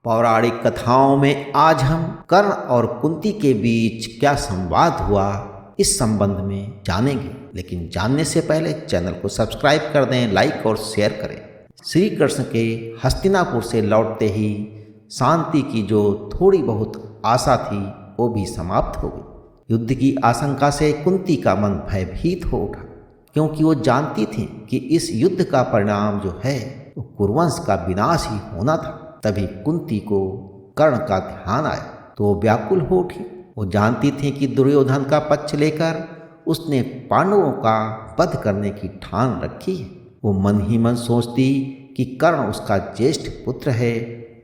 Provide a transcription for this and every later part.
पौराणिक कथाओं में आज हम कर्ण और कुंती के बीच क्या संवाद हुआ इस संबंध में जानेंगे। लेकिन जानने से पहले चैनल को सब्सक्राइब कर दें, लाइक और शेयर करें। श्री कृष्ण के हस्तिनापुर से लौटते ही शांति की जो थोड़ी बहुत आशा थी वो भी समाप्त हो गई। युद्ध की आशंका से कुंती का मन भयभीत हो उठा, क्योंकि वो जानती थी कि इस युद्ध का परिणाम जो है वो कुरुवंश का विनाश ही होना था। तभी कुंती को कर्ण का ध्यान आया तो वो व्याकुल हो उठी। वो जानती थी कि दुर्योधन का पक्ष लेकर उसने पांडवों का वध करने की ठान रखी है। वो मन ही मन सोचती कि कर्ण उसका ज्येष्ठ पुत्र है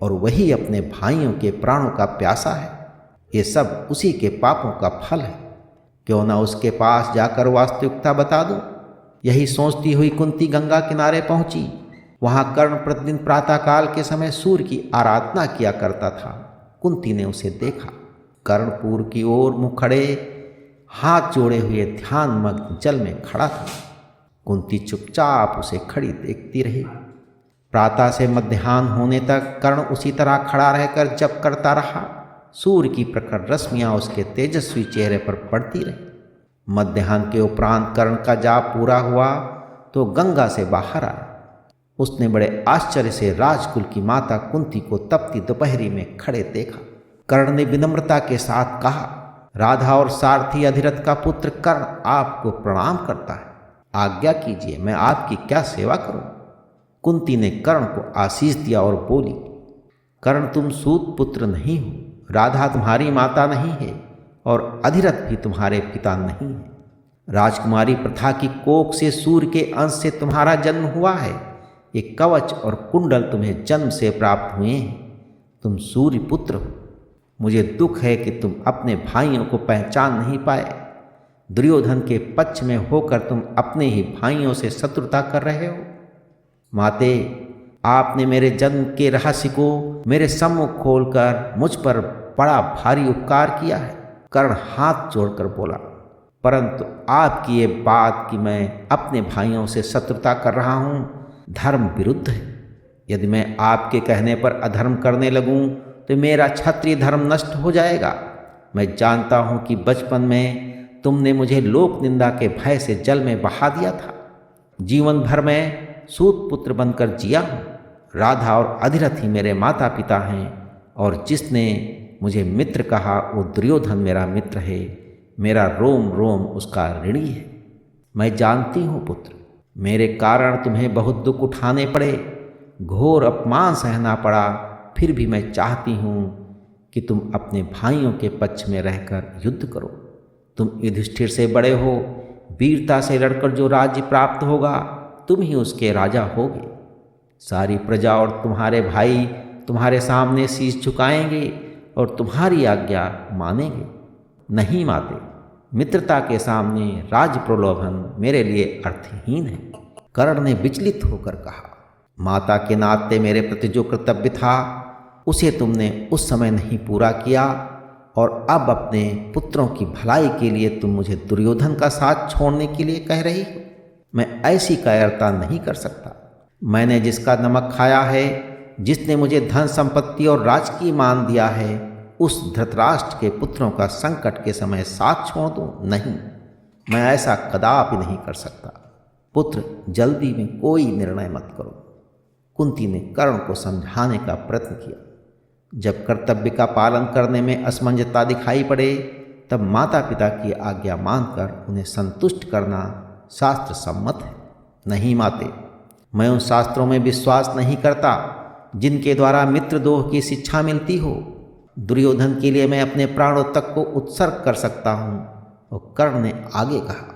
और वही अपने भाइयों के प्राणों का प्यासा है। ये सब उसी के पापों का फल है, क्यों ना उसके पास जाकर वास्तविकता बता दूं। यही सोचती हुई कुंती गंगा किनारे पहुंची। वहां कर्ण प्रतिदिन प्रातःकाल के समय सूर्य की आराधना किया करता था। कुंती ने उसे देखा। कर्णपुर की ओर मुँह खड़े, हाथ जोड़े हुए ध्यानमग्न जल में खड़ा था। कुंती चुपचाप उसे खड़ी देखती रही। प्रातः से मध्याह्न होने तक कर्ण उसी तरह खड़ा रहकर जप करता रहा। सूर्य की प्रखर रश्मियां उसके तेजस्वी चेहरे पर पड़ती रही। मध्याह्न के उपरांत कर्ण का जाप पूरा हुआ तो गंगा से बाहर आया। उसने बड़े आश्चर्य से राजकुल की माता कुंती को तपती दोपहरी में खड़े देखा। कर्ण ने विनम्रता के साथ कहा, राधा और सारथी अधिरथ का पुत्र कर्ण आपको प्रणाम करता है। आज्ञा कीजिए, मैं आपकी क्या सेवा करूं। कुंती ने कर्ण को आशीष दिया और बोली, कर्ण तुम सूत पुत्र नहीं हो, राधा तुम्हारी माता नहीं है और अधिरथ भी तुम्हारे पिता नहीं है। राजकुमारी प्रथा की कोख से सूर्य के अंश से तुम्हारा जन्म हुआ है। एक कवच और कुंडल तुम्हें जन्म से प्राप्त हुए हैं। तुम सूर्य पुत्र हो। मुझे दुख है कि तुम अपने भाइयों को पहचान नहीं पाए। दुर्योधन के पक्ष में होकर तुम अपने ही भाइयों से शत्रुता कर रहे हो। माते, आपने मेरे जन्म के रहस्य को मेरे सम्मुख खोलकर मुझ पर बड़ा भारी उपकार किया है। कर्ण हाथ जोड़कर बोला, परंतु आपकी ये बात कि मैं अपने भाइयों से शत्रुता कर रहा हूँ धर्म विरुद्ध है। यदि मैं आपके कहने पर अधर्म करने लगूं तो मेरा क्षत्रिय धर्म नष्ट हो जाएगा। मैं जानता हूं कि बचपन में तुमने मुझे लोक निंदा के भय से जल में बहा दिया था। जीवन भर मैं सूत पुत्र बनकर जिया हूं। राधा और अधिरथ ही मेरे माता पिता हैं और जिसने मुझे मित्र कहा वो दुर्योधन मेरा मित्र है। मेरा रोम रोम उसका ऋणी है। मैं जानती हूँ पुत्र, मेरे कारण तुम्हें बहुत दुख उठाने पड़े, घोर अपमान सहना पड़ा, फिर भी मैं चाहती हूँ कि तुम अपने भाइयों के पक्ष में रहकर युद्ध करो। तुम युधिष्ठिर से बड़े हो। वीरता से लड़कर जो राज्य प्राप्त होगा तुम ही उसके राजा होगे। सारी प्रजा और तुम्हारे भाई तुम्हारे सामने शीश झुकाएंगे और तुम्हारी आज्ञा मानेंगे। नहीं माते, मित्रता के सामने राज प्रलोभन मेरे लिए अर्थहीन है। कर्ण ने विचलित होकर कहा, माता के नाते मेरे प्रति जो कर्तव्य था उसे तुमने उस समय नहीं पूरा किया और अब अपने पुत्रों की भलाई के लिए तुम मुझे दुर्योधन का साथ छोड़ने के लिए कह रही हो। मैं ऐसी कायरता नहीं कर सकता। मैंने जिसका नमक खाया है, जिसने मुझे धन संपत्ति और राजकीय मान दिया है, उस धृतराष्ट्र के पुत्रों का संकट के समय साथ छोड़ दूं? नहीं, मैं ऐसा कदापि नहीं कर सकता। पुत्र, जल्दी में कोई निर्णय मत करो। कुंती ने कर्ण को समझाने का प्रयत्न किया। जब कर्तव्य का पालन करने में असमंजसता दिखाई पड़े तब माता पिता की आज्ञा मानकर उन्हें संतुष्ट करना शास्त्र सम्मत है। नहीं माते, मैं उन शास्त्रों में विश्वास नहीं करता जिनके द्वारा मित्रद्रोह की शिक्षा मिलती हो। दुर्योधन के लिए मैं अपने प्राणों तक को उत्सर्ग कर सकता हूँ। और कर्ण ने आगे कहा,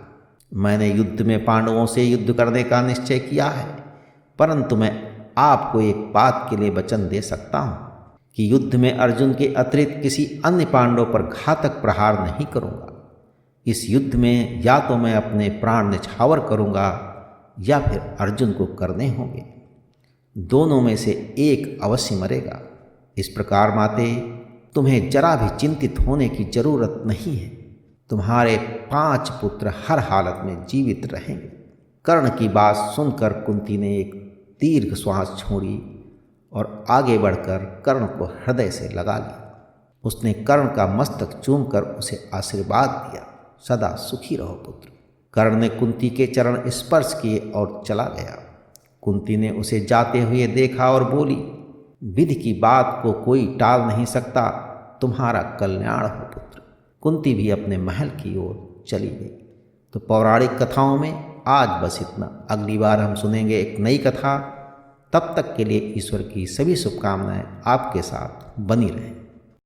मैंने युद्ध में पांडवों से युद्ध करने का निश्चय किया है, परंतु मैं आपको एक बात के लिए वचन दे सकता हूँ कि युद्ध में अर्जुन के अतिरिक्त किसी अन्य पांडव पर घातक प्रहार नहीं करूँगा। इस युद्ध में या तो मैं अपने प्राण न्यौछावर करूँगा या फिर अर्जुन को करने होंगे। दोनों में से एक अवश्य मरेगा। इस प्रकार माते, तुम्हें जरा भी चिंतित होने की जरूरत नहीं है। तुम्हारे 5 पुत्र हर हालत में जीवित रहेंगे। कर्ण की बात सुनकर कुंती ने एक दीर्घ श्वास छोड़ी और आगे बढ़कर कर्ण को हृदय से लगा लिया। उसने कर्ण का मस्तक चूमकर उसे आशीर्वाद दिया, सदा सुखी रहो पुत्र। कर्ण ने कुंती के चरण स्पर्श किए और चला गया। कुंती ने उसे जाते हुए देखा और बोली, विधि की बात को कोई टाल नहीं सकता, तुम्हारा कल्याण हो पुत्र। कुंती भी अपने महल की ओर चली गई। तो पौराणिक कथाओं में आज बस इतना। अगली बार हम सुनेंगे एक नई कथा। तब तक के लिए ईश्वर की सभी शुभकामनाएं आपके साथ बनी रहें।